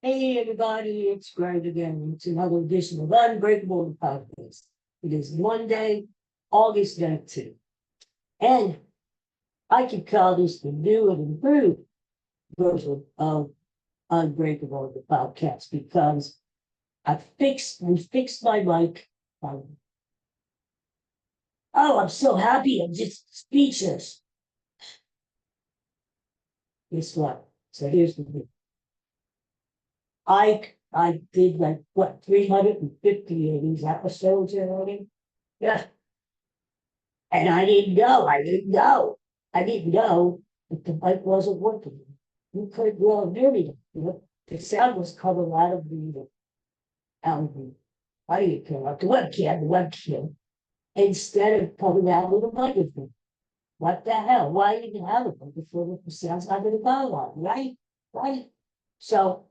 Hey everybody, it's Greg again. It's another edition of Unbreakable podcast. It is Monday, August 19th. And I could call this the new and improved version of Unbreakable the podcast because we fixed my mic. Oh, I'm so happy, I'm just speechless. Guess what? So here's the thing. I did like what 350 of these episodes already. Yeah. And I didn't know. I didn't know that the mic wasn't working. You couldn't well hear me. You know, the sound was coming out of the audio camera, the webcam, instead of coming out of the microphone. What the hell? Why even have a microphone if the sound's not going to go on, right? Right? So,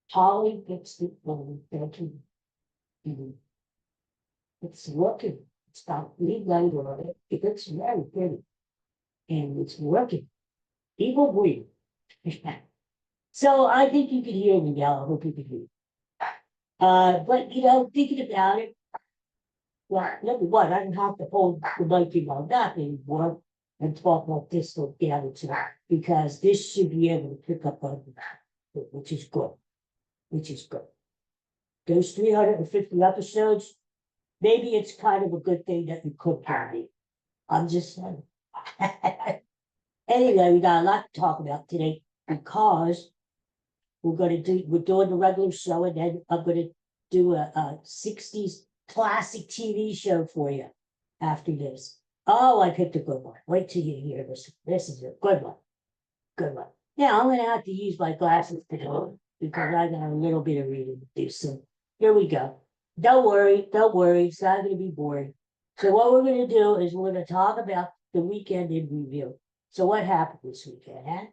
Holly fixed it when we it's working. It's got lead light on it. It looks very pretty. And it's working. People breathe. So I think you can hear me now. I hope you can hear me. But thinking about it, well, number one, I don't have to hold the mic in my lap anymore and talk like this or down to because this should be able to pick up on that, which is good. Which is good. Those 350 episodes, maybe it's kind of a good thing that you could hear me. I'm just saying. Anyway, we got a lot to talk about today because we're doing the regular show, and then I'm gonna do a 60s classic TV show for you after this. Oh, I picked a good one. Wait till you hear this. This is a good one. Good one. Now I'm gonna have to use my glasses to do it because I got a little bit of reading to do. So here we go. Don't worry, it's not gonna be boring. So what we're gonna do is we're gonna talk about the weekend in review. So what happened this weekend, huh?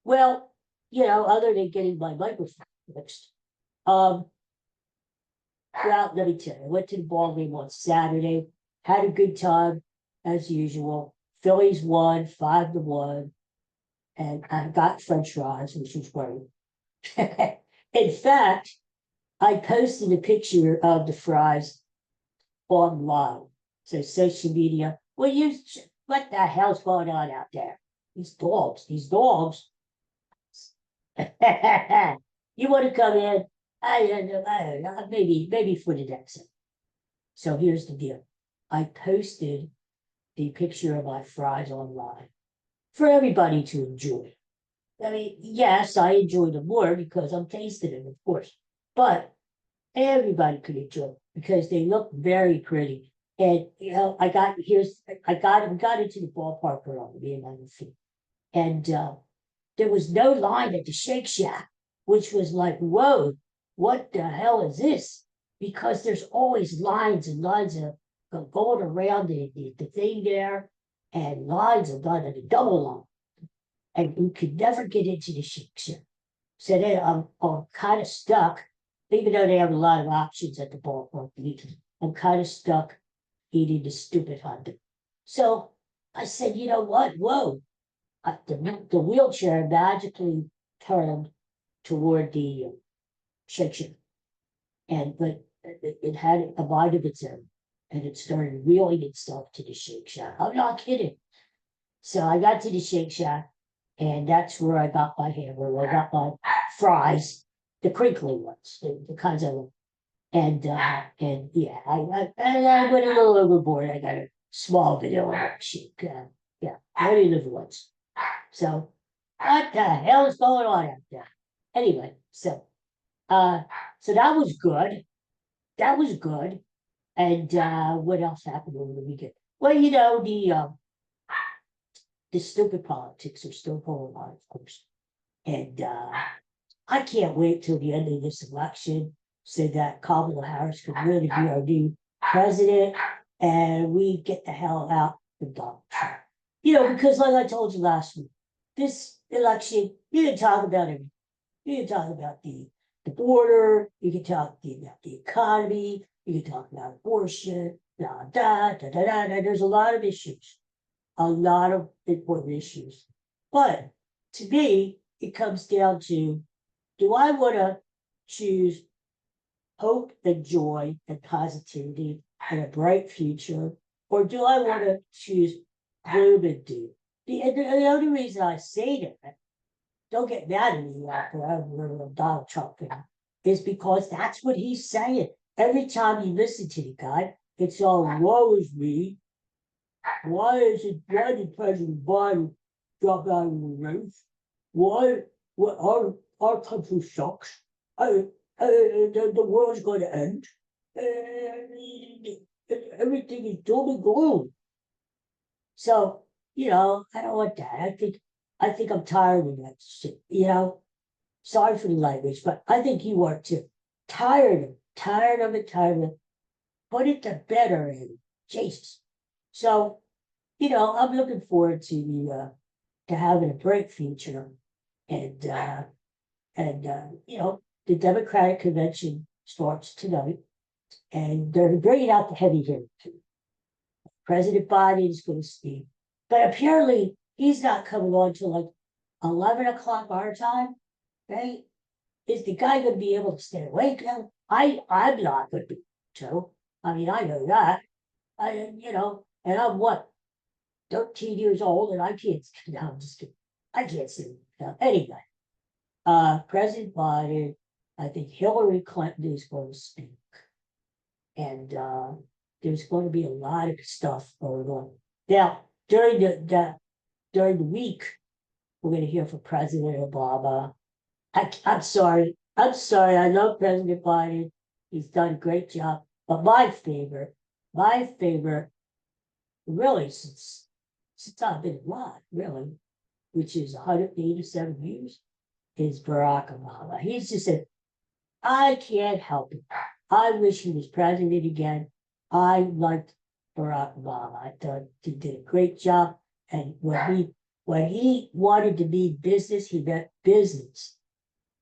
Well, other than getting my microphone fixed, well, let me tell you, I went to the ball game on Saturday, had a good time as usual. Phillies won 5-1, and I got French fries, which was great. In fact, I posted a picture of the fries online. So social media. Well, what the hell's going on out there? These dogs. You want to come in? I don't know. Maybe for the next one. So here's the deal. I posted the picture of my fries online for everybody to enjoy. I mean, yes, I enjoy them more because I'm tasting them, of course. But everybody could enjoy it because they look very pretty. And I got into the ballpark early, me and my feet. And there was no line at the Shake Shack, which was like, whoa, what the hell is this? Because there's always lines and lines of going around the thing there, and lines of the double line. And you could never get into the Shake Shack. So then I'm kind of stuck, even though they have a lot of options at the ballpark. I'm kind of stuck eating the stupid hot dog. So I said, you know what? Whoa. The wheelchair magically turned toward the Shake Shack. But it had a mind of its own. And it started wheeling itself to the Shake Shack. I'm not kidding. So I got to the Shake Shack, and that's where I got my hamburger. I got my fries, the crinkly ones, the kinds of, and yeah, I went a little overboard. I got a small vanilla milkshake. Yeah, one of the ones. So what the hell is going on out there? Anyway, so that was good. That was good. And what else happened over the weekend? Well, the stupid politics are still going on, of course. And I can't wait till the end of this election so that Kamala Harris could really be our new president and we get the hell out of Donald Trump. Because like I told you last week, this election, you can talk about everything. You can talk about the border, you can talk about the economy, you can talk about abortion, There's a lot of issues, a lot of important issues. But to me, it comes down to, do I want to choose hope and joy and positivity and a bright future, or do I want to choose gloom and doom? The only reason I say that, don't get mad at me after I'm a Donald Trump fan, is because that's what he's saying. Every time you listen to the guy, it's all woe is me. Why did President Biden drop out of the race? Why? What our country sucks. The world's going to end. Everything is doom and gloom. So, I don't want that. I think I'm tired of that shit. Sorry for the language, but I think you are too. Tired of it. Put it to bed already. Jesus. So, I'm looking forward to having a bright future, and the Democratic convention starts tonight, and they're bringing out the heavy hitters. President Biden is going to speak, but apparently he's not coming on till like 11 o'clock our time, right? Is the guy going to be able to stay awake now? I'm not going to be. So, I mean, I know that. And I'm what, 13 years old, and I can't. No, I'm just kidding. I can't see. Anyway, President Biden, I think Hillary Clinton is going to speak, and there's going to be a lot of stuff going on. Now, during the week, we're going to hear from President Obama. I'm sorry. I love President Biden. He's done a great job. But my favorite, really, since I've been alive, really, which is 187 years, is Barack Obama. He's just said, I can't help it. I wish he was president again. I liked Barack Obama. I thought he did a great job. And when he wanted to be business, he meant business.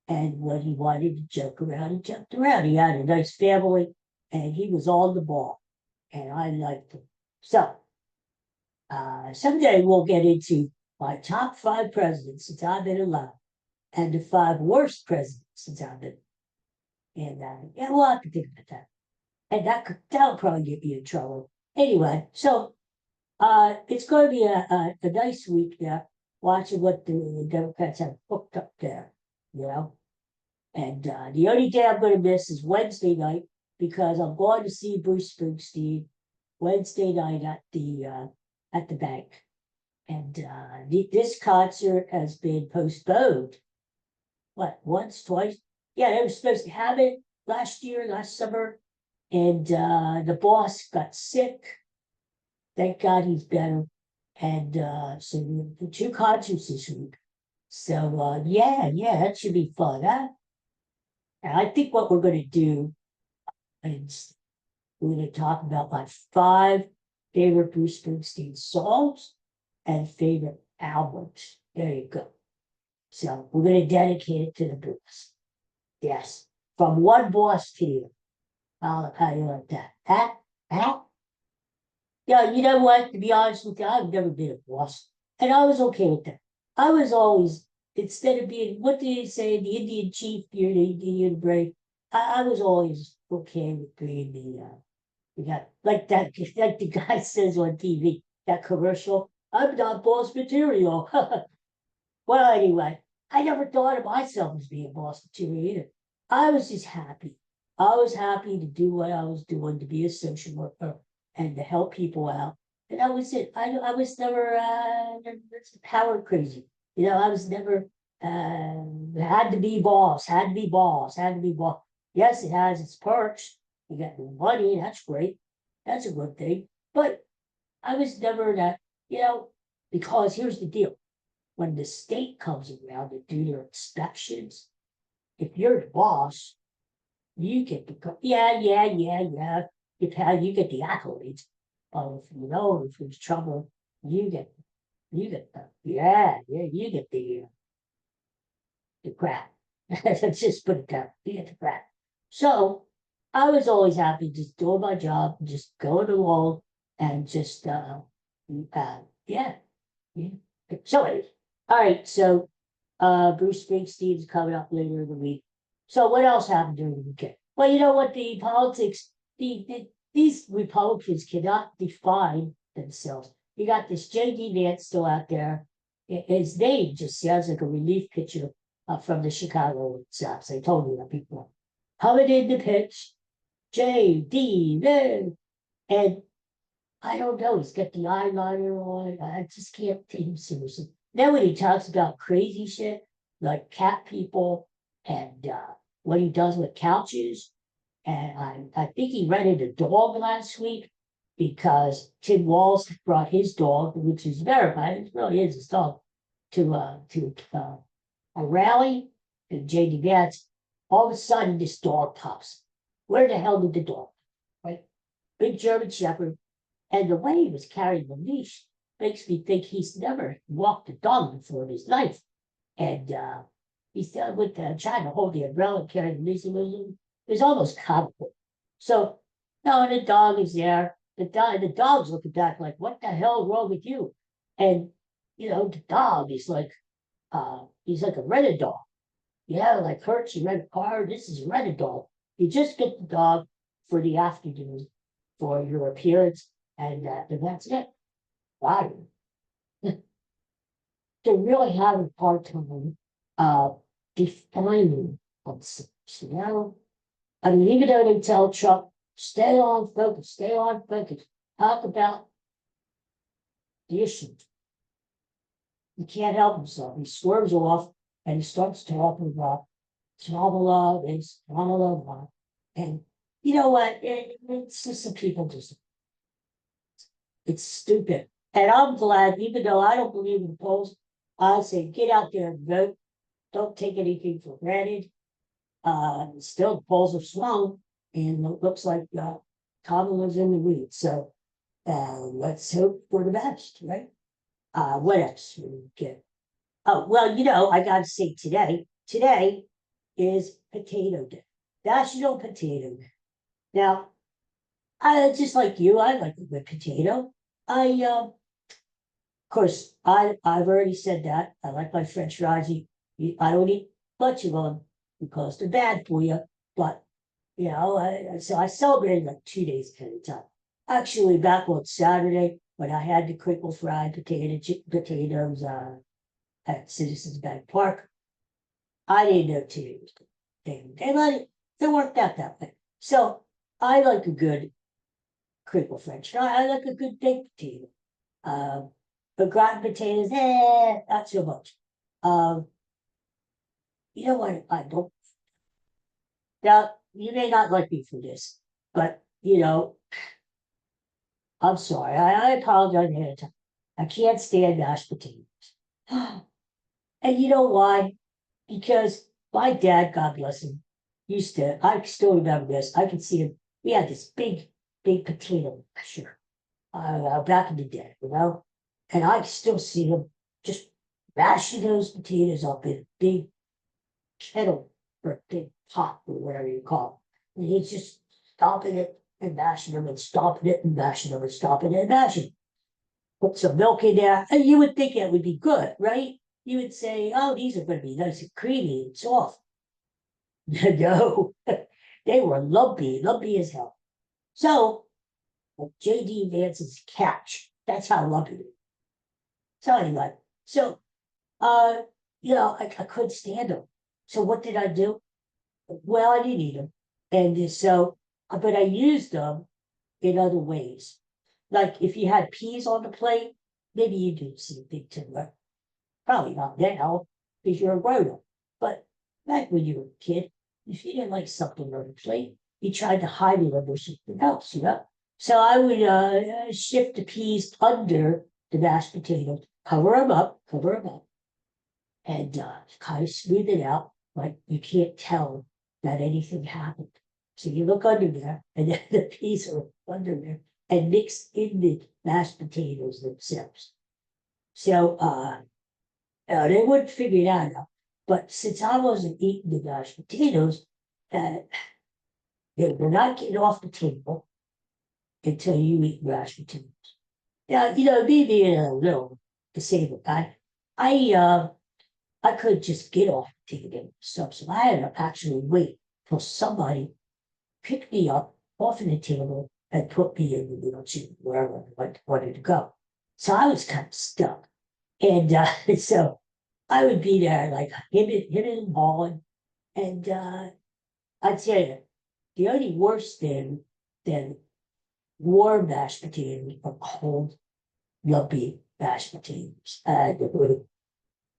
And when he wanted to joke around, he joked around. He had a nice family, and he was on the ball. And I liked him. So, someday we'll get into my top 5 presidents since I've been alive, and the 5 worst presidents since I've been. And we'll have to think about that. And that'll probably get me in trouble. Anyway, so it's going to be a nice week there, watching what the Democrats have hooked up there, And the only day I'm going to miss is Wednesday night, because I'm going to see Bruce Springsteen Wednesday night at the bank. And this concert has been postponed. What, once, twice? Yeah, they were supposed to have it last summer, and the boss got sick. Thank God he's better. And so the 2 concerts this week. So yeah, that should be fun, huh? And I think what we're going to do is we're going to talk about my 5 favorite Bruce Springsteen songs and favorite albums. There you go. So we're going to dedicate it to the Bruce. Yes. From one boss to the other. How do you like that? Huh? Yeah, you know what? To be honest with you, I've never been a boss. And I was okay with that. I was always, instead of being, what do you say, the Indian chief, you're the Indian brave. I was always okay with being the guy. Like the guy says on TV, that commercial, I'm not boss material. Well, anyway, I never thought of myself as being boss material either. I was just happy. I was happy to do what I was doing, to be a social worker and to help people out. And that was it. I was never power crazy. I was never had to be boss. Yes, it has its perks. You got money, that's great. That's a good thing. But I was never that, because here's the deal. When the state comes around to do their inspections, if you're the boss, you get the yeah. You get the accolades. But if there's trouble, you get you get the crap. Let's just put it down. You get the crap. So I was always happy just doing my job, just going along, and just yeah. So all right, so Bruce Springsteen's coming up later in the week. So what else happened during the weekend? Well, you know what? The politics, these Republicans cannot define themselves. You got this J.D. Vance still out there. His name just sounds like a relief pitcher from the Chicago Sox. I told you that before. Coming in the pitch, J.D. Vance. And I don't know, he's got the eyeliner on. I just can't take him seriously. Then when he talks about crazy shit, like cat people and what he does with couches, and I think he rented a dog last week because Tim Walz brought his dog, which is verified, it really is his dog, to a rally, and JD Vance. All of a sudden, this dog pops. Where the hell did the dog? Right? Big German Shepherd. And the way he was carrying the leash makes me think he's never walked a dog before in his life. And he's with trying to hold the umbrella and carry the leash. It was almost comical. So, no, and the dog is there. The dog's looking back like, what the hell is wrong with you? And, you know, the dog is like, he's like a rented dog. Yeah, like Hertz, you rent a car. This is a rented dog. You just get the dog for the afternoon for your appearance, and that's it. Wow. They're really having a hard time defining themselves, you know? I mean, even though they tell Trump, stay on focus, talk about the issue. He can't help himself. He swerves off and he starts talking about Kamala this, Kamala that. And you know what? It's just some people just, it's stupid. And I'm glad, even though I don't believe in polls, I say get out there and vote. Don't take anything for granted. Still, the polls are swung, and it looks like Kamala's in the lead. So let's hope for the best, right? What else we get? Oh, well, you know, I got to say today is Potato Day, National Potato Day. Now, just like you, I like a good potato. Of course, I've already said that. I like my French fries. I don't eat much of them because they're bad for you. But you know, so I celebrated like 2 days ahead of time. Actually, back on Saturday when I had the crinkle fried potatoes at Citizens Bank Park, I didn't know today was good. They worked out that way. So I like a good crinkle French fry. I like a good baked potato. But gratin potatoes, not so much. You know what? I don't. Now, you may not like me for this, but you know, I'm sorry. I apologize ahead of time. I can't stand mashed potatoes. And you know why? Because my dad, God bless him, used to, I still remember this. I can see him. We had this big potato masher back in the day, you know? And I still see him just mashing those potatoes up in a big kettle or a big pot or whatever you call it. And he's just stomping it and mashing them and stomping it and mashing them and stomping it and mashing. Put some milk in there. And you would think it would be good, right? You would say, oh, these are going to be nice and creamy and soft. No, they were lumpy as hell. So, J.D. Vance's catch, that's how lumpy it is. So anyway, so, you know, I couldn't stand them. So what did I do? Well, I didn't eat them. And so, but I used them in other ways. Like if you had peas on the plate, maybe you do the same thing too, right? Probably not now because you're a grown up. But back when you were a kid, if you didn't like something on the plate, you tried to hide it under something else, you know? So I would shift the peas under the mashed potatoes, cover them up, and kind of smooth it out, like you can't tell that anything happened. So you look under there, and then the peas are under there and mixed in the mashed potatoes themselves. So they wouldn't figure that out. But since I wasn't eating the mashed potatoes, they were not getting off the table until you eat mashed potatoes. Now, you know, me being a little disabled guy, I I couldn't just get off the table and stuff. So I had to actually wait till somebody picked me up off of the table and put me in the wheelchair wherever I wanted to go. So I was kind of stuck. And so I would be there like hitting and hauling. And I'd tell you, the only worse thing than warm mashed potatoes are cold, lumpy mashed potatoes.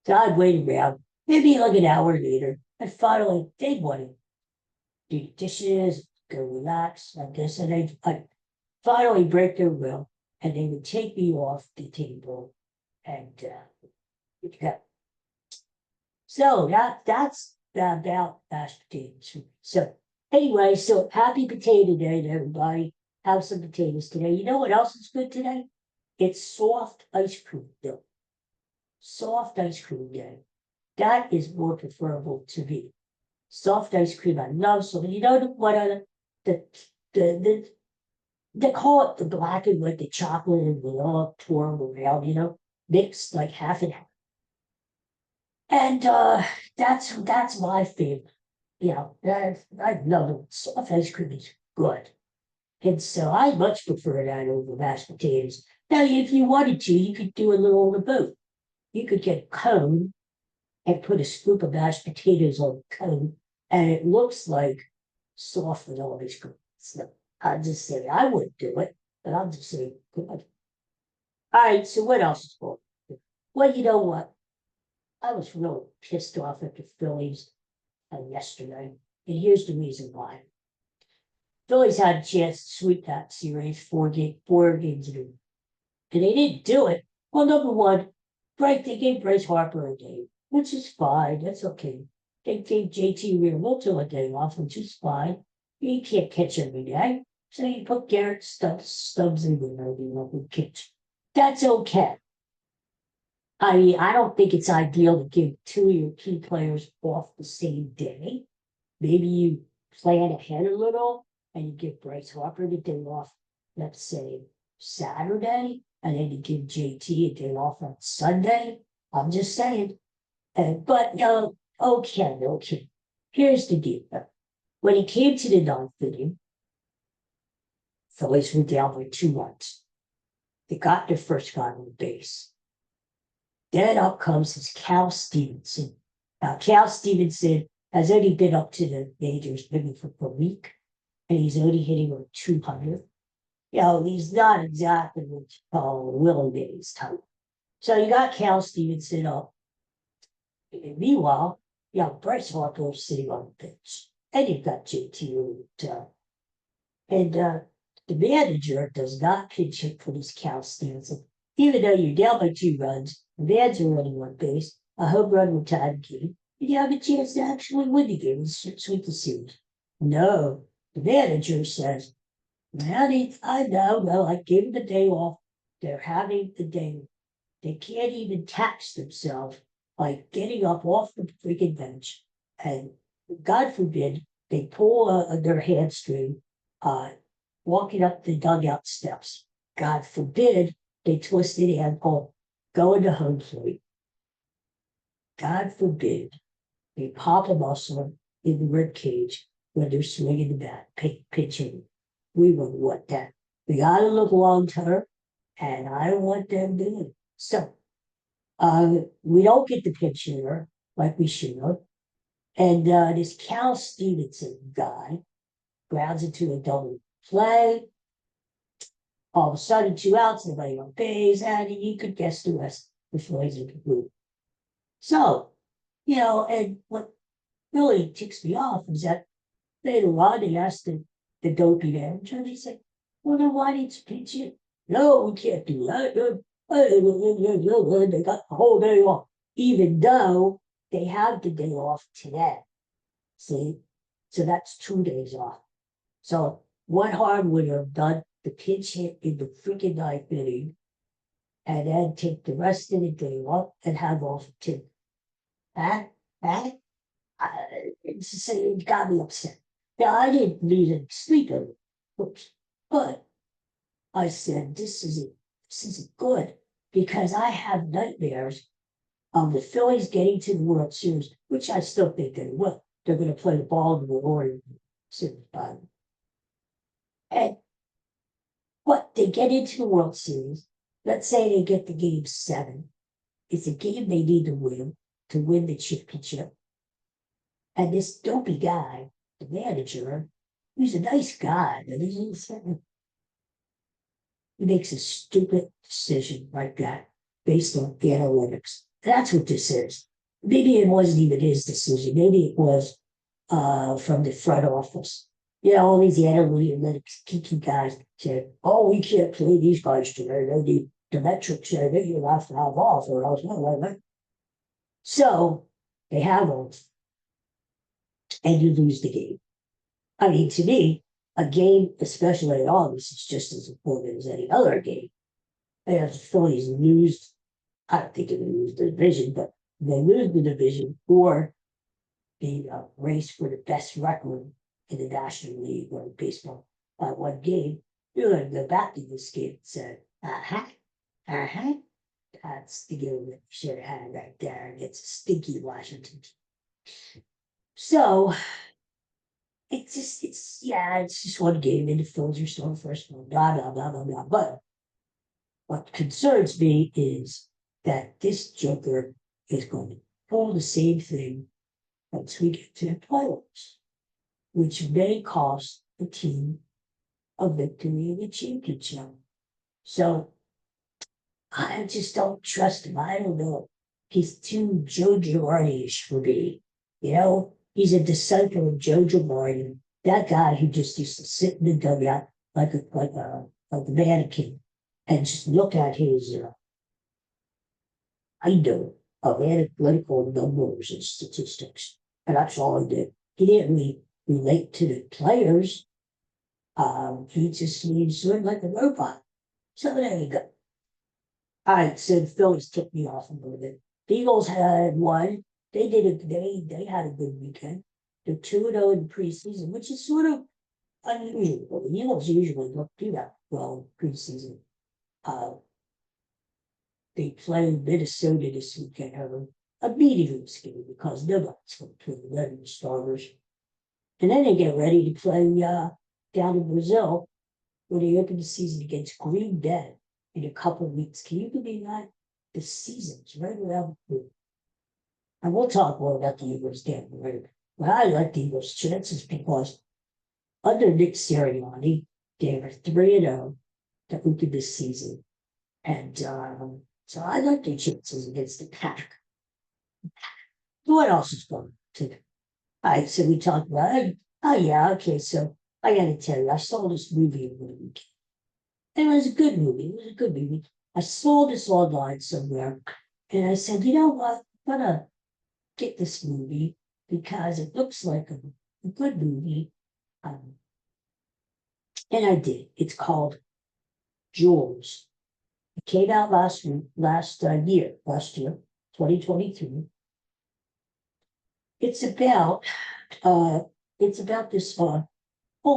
So I'd wait around, maybe like an hour later, and finally they'd want to do the dishes, go relax, I guess, and I'd finally break their will, and they would take me off the table and yeah. So that's about mashed potatoes. So anyway, so happy potato day to everybody. Have some potatoes today. You know what else is good today? It's soft ice cream day. Soft ice cream day. That is more preferable to me. Soft ice cream, I love so. You know what are the the they call it the black and white, the chocolate and vanilla twirl around, mixed like half and half. And that's my favorite. I love it. Soft ice cream is good. And so I much prefer that over mashed potatoes. Now, if you wanted to, you could do a little on the boat. You could get a cone and put a scoop of mashed potatoes on the cone, and it looks like soft vanilla ice cream. So I'm just saying, I wouldn't do it, but I'm just saying, good. All right, so what else is going on? Well, you know what? I was really pissed off at the Phillies yesterday, and here's the reason why. Phillies had a chance to sweep that series four games in, and they didn't do it. Well, number one, they gave Bryce Harper a game, which is fine. That's okay. They gave JT Realmuto a day off, which is fine. You can't catch every day. So you put Garrett Stubbs in there, who catch. That's okay. I mean, I don't think it's ideal to give two of your key players off the same day. Maybe you plan ahead a little and you give Bryce Harper the day off, let's say Saturday, and then you give JT a day off on Sunday. I'm just saying. But okay. Here's the deal. When it came to the ninth inning, Phillies were down by 2 runs. They got their first guy on base. Then up comes his Cal Stevenson. Now, Cal Stevenson has only been up to the majors maybe for a week, and he's only hitting over 200. He's not exactly what you call a Willie Mays type. So you got Cal Stevenson up. And meanwhile, Bryce Harper sitting on the bench. And you've got JT. And the manager does not pinch hit for this Cal Stevenson. Even though you're down by 2 runs, the man's are running on base, a home run will tie the game, and you have a chance to actually win the game and sweep the series. No, the manager says, I know, I gave them the day off. They're having the day. They can't even tax themselves by getting up off the freaking bench. And God forbid they pull their hamstring walking up the dugout steps. God forbid they twist an ankle going to home plate. God forbid they pop a muscle in the rib cage when they're swinging the bat, pitching. We wouldn't want that. We got to look long term, and I don't want them doing it. So we don't get the pitch hitter like we should have. And this Cal Stevenson guy grounds into a double play. All of a sudden, 2 outs, nobody on base, and you could guess the rest. The Phillies are complete. So, and what really ticks me off is that later on they asked the dopey manager, and they said, well, then why didn't you pitch it? No, we can't do that. They got the whole day off, even though they have the day off today. See? So that's 2 days off. So what harm would have done the pitch hit in the freaking 9th inning and then take the rest of the day off and have off 2? It got me upset. Now, I didn't lose any sleep over it, but I said, this isn't good because I have nightmares The Phillies getting to the World Series, which I still think they will. They're going to play the ball in the World Series. And but they get into the World Series. Let's say they get to game 7. It's a game they need to win the championship. And this dopey guy, the manager, he's a nice guy, but he makes a stupid decision like that based on analytics. That's what this is. Maybe it wasn't even his decision. Maybe it was from the front office. You know, all these analytics geeky guys said, "Oh, we can't play these guys today. They need the metrics say that you have to have off or else." So they have off, and you lose the game. I mean, to me, a game, especially in August, is just as important as any other game. And if the Phillies lose, I don't think they lose the division, but they lose the division or the race for the best record in the National League or baseball by one game, you're going to go back to this game and say, that's the game that you should have had right there against a stinky Washington team. So it's just one game and the Phillies are still first one, blah, blah, blah, blah, blah. But what concerns me is that this Joker is going to pull the same thing once we get to the playoffs, which may cost the team a victory in the championship. So I just don't trust him. I don't know. He's too Joe Girardi-ish for me. You know, he's a disciple of Joe Girardi, that guy who just used to sit in the dugout like a mannequin and just look at his of analytical numbers and statistics. And that's all he did. He didn't really relate to the players. He just seemed sort of like a robot. So there you go. All right, so the Phillies took me off a little bit. The Eagles had one. They had a good weekend. They're 2-0 in preseason, which is sort of unusual. The Eagles usually don't do that well in preseason. They play Minnesota this weekend, a meaningless game because nobody's going to play the regular starters. And then they get ready to play down in Brazil where they open the season against Green Bay in a couple of weeks. Can you believe that? The season's right around the corner. And we'll talk more about the Eagles down the road. But I like the Eagles' chances because under Nick Sirianni, they were 3-0 to open this season. And so I like their chances against the Pack. What else is going to? All right, so we talked about, okay, so I got to tell you, I saw this movie over the weekend. And it was a good movie. I saw this online somewhere, and I said, you know what, I'm going to get this movie because it looks like a good movie. And I did. It's called Jules. It came out last year, 2023. It's about this old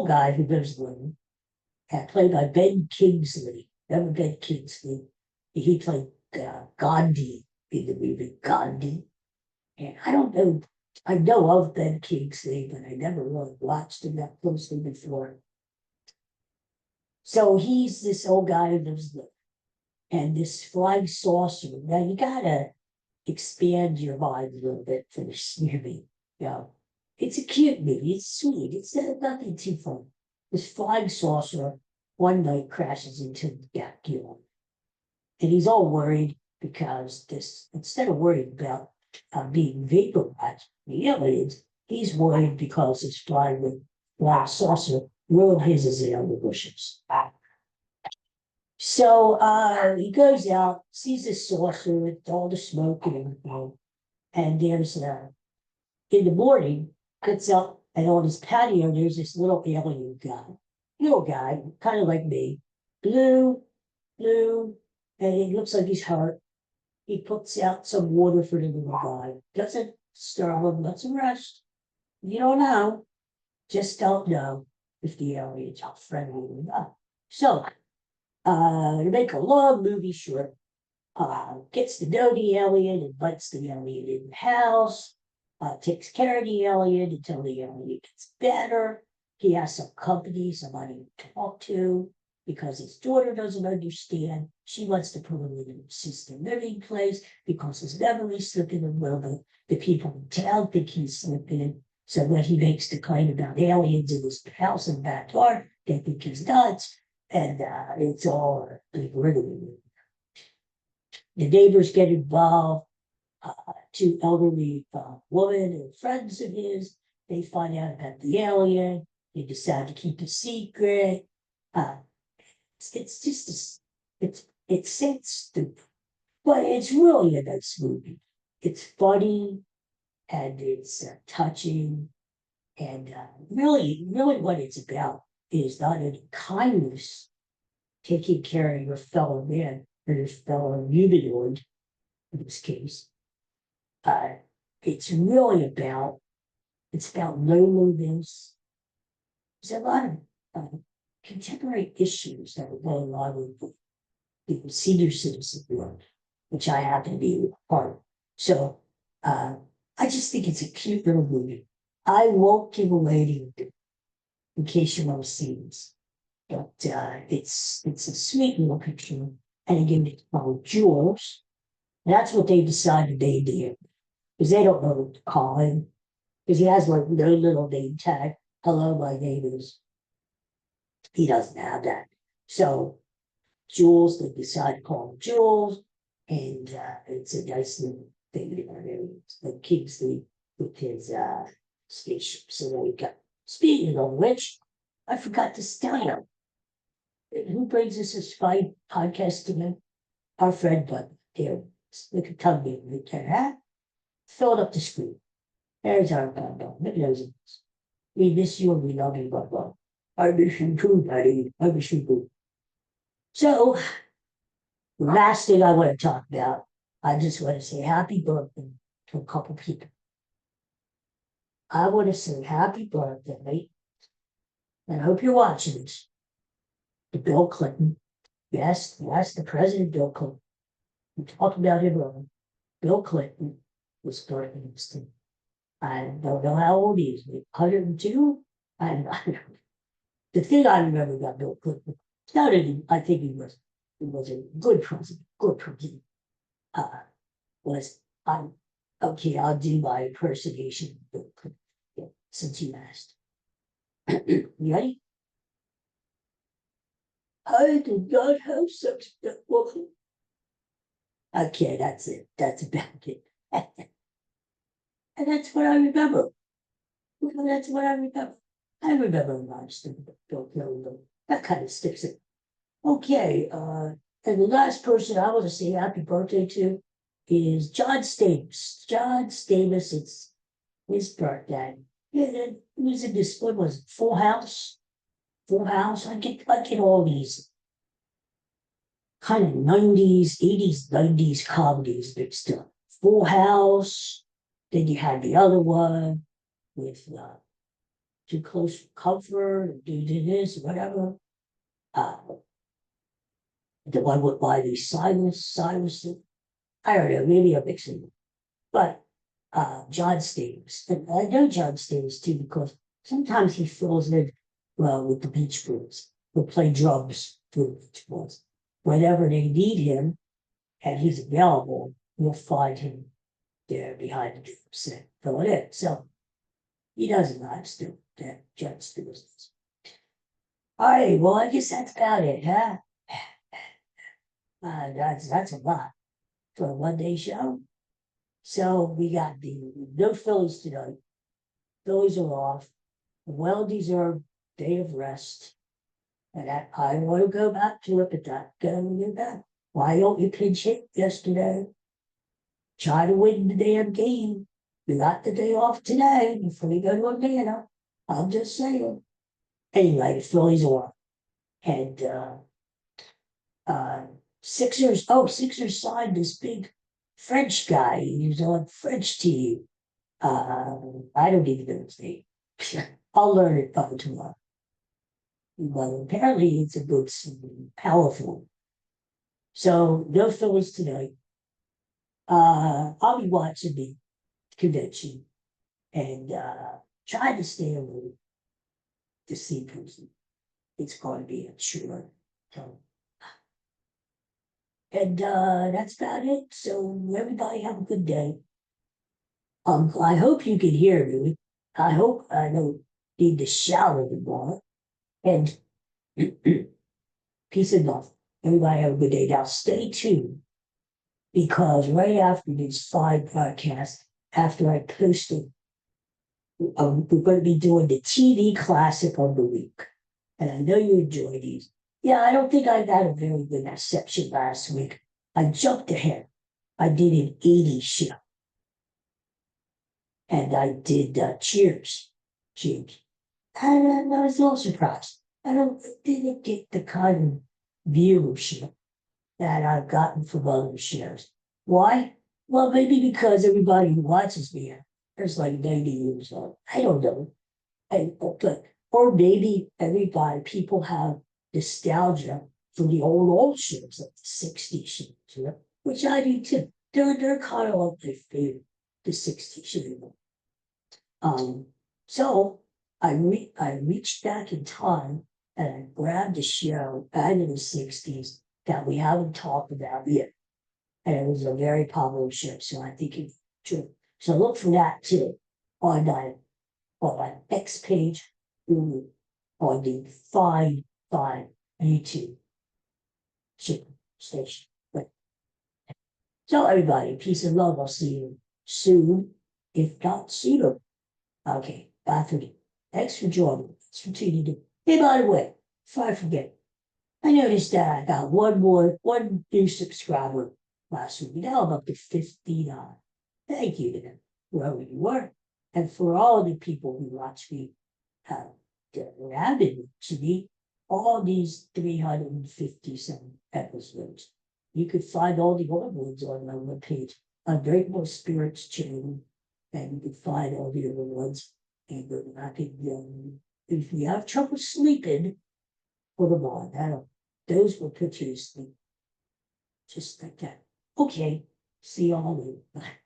guy who lives alone, played by Ben Kingsley. Remember Ben Kingsley? He played Gandhi in the movie Gandhi. And I don't know, I know of Ben Kingsley, but I never really watched him that closely before. So he's this old guy who lives alone. And this flying saucer. Now you gotta expand your mind a little bit for this movie. You know, it's a cute movie. It's sweet. It's nothing too fun. This flying saucer one night crashes into the backyard, and he's all worried because instead of worried about being vaporized by the aliens, he's worried because this flying saucer ruined his azalea bushes. So he goes out, sees the saucer with all the smoke and everything, and there's in the morning, gets out, and on his patio there's this little alien guy, kind of like me, blue, and he looks like he's hurt. He puts out some water for the little guy, doesn't starve him, lets him rest. You don't know, just don't know if the aliens are friendly or not. So to make a long movie short, gets to know the alien, invites the alien in the house, takes care of the alien until the alien gets better. He has some company, somebody to talk to, because his daughter doesn't understand. She wants to put him in an assisted living place because his memory's slipping a little bit. The people in town think he's slipping. So when he makes the claim about aliens in his house and backyard, they think he's nuts. And it's all a big riddle. The neighbors get involved. Two elderly women and friends of his, they find out about the alien. They decide to keep a secret. It's just it's stupid, but it's really a nice movie. It's funny and it's touching, and really what it's about is not only kindness, taking care of your fellow man or your fellow humanoid in this case. It's really it's about loneliness. There's a lot of contemporary issues that are going on with the senior citizen world, which I happen to be a part of. So I just think it's a cute little movie. I won't give away the in case you want to see this, but it's a sweet little picture, and again, it's called Jules. That's what they decided they did, because they don't know what to call him, because he has like no little name tag. Hello, my name is. He doesn't have that. So Jules, they decide to call him Jules, and it's a nice little thing. It's like Kingsley with his spaceship. So there we go. Speaking of which, I forgot to tell you, who brings us a spy podcast to me? Our friend Bud. Here, look at tongue right there, huh? Fill it up the screen. There's our Bud. Look at those. We miss you and we love you, Bud. I miss you too, buddy. I miss you too. So, the last thing I want to talk about, I just want to say happy birthday to a couple people. I want to say happy birthday, and I hope you're watching this, to Bill Clinton. Yes, the President Bill Clinton. We talked about him earlier. Bill Clinton was birthday this thing. I don't know how old he is, 102? I the thing I remember about Bill Clinton, not only I think he was a good president, was okay, I'll do my impersonation of Bill Clinton, since you asked. You ready? I did not have sex with that woman. Okay, that's it. That's about it. And that's what I remember. That's what I remember. I remember a lot of stuff about Bill Clinton. That kind of sticks it. Okay, and the last person I want to say happy birthday to is John Stamos. John Stamos, it's his birthday. Yeah, it was in this, what was it, Full House? Full House. I get all these kind of 90s, 80s, 90s comedies mixed up. Full House. Then you had the other one with Too Close for Comfort, do this, whatever. The one with Miley Cyrus. I don't know, maybe I'm mixing them. But John Stamos. And I know John Stamos too, because sometimes he fills in with the Beach Boys. He'll play drums for the Beach Boys. Whenever they need him and he's available, you'll find him there behind the drum set filling in. So he does a lot still, that John Stamos. All right, well, I guess that's about it, huh? That's a lot for a one-day show. So we got no Phillies tonight. Phillies are off. A well-deserved day of rest. And I want to go back to it, but that going to go back. Why don't you pinch hit yesterday? Try to win the damn game. We got the day off today before we go to Atlanta. I'm just saying. Anyway, the Phillies are off. And Sixers signed this big French guy. He was on French team. I don't even know his name. I'll learn it by tomorrow. Well, apparently it's a good, powerful So no Phillies tonight. I'll be watching the convention and trying to stay away to see person. It's going to be a chore. So, and that's about it. So everybody have a good day. I hope you can hear me. I hope I don't need to shout anymore. And peace and love. Everybody have a good day. Now stay tuned because right after this 5 podcast, after I post it, we're going to be doing the TV classic of the week. And I know you enjoy these. Yeah, I don't think I got a very good reception last week. I jumped ahead. I did an 80s show. And I did Cheers. Cheers. And I was a little surprised. Didn't get the kind of viewership that I've gotten from other shows. Why? Well, maybe because everybody who watches me is like 90 years old. I don't know. But or maybe people have nostalgia for the old shows, like the 60s shows, which I do too. They're kind of like my favorite, the 60s shows. So I reached back in time and I grabbed a show back in the 60s that we haven't talked about yet. And it was a very popular show, so I think it's true. So look for that too on my X page on the Find YouTube station. But so everybody, peace and love. I'll see you soon, if not sooner. Okay, bye for now. Thanks for joining me. Thanks for tuning in. Hey, by the way, before I forget, I noticed that I got one new subscriber last week. Now I'm up to 59. Thank you to them, whoever you were. And for all the people who watch me, have been watching me, all these 357 episodes. You could find all the other ones on my webpage, Unbreakable Spirits channel, and you can find all the other ones. And I can, if you have trouble sleeping, put them on. Those will put you to sleep. Just like that. Okay. See y'all later. Bye.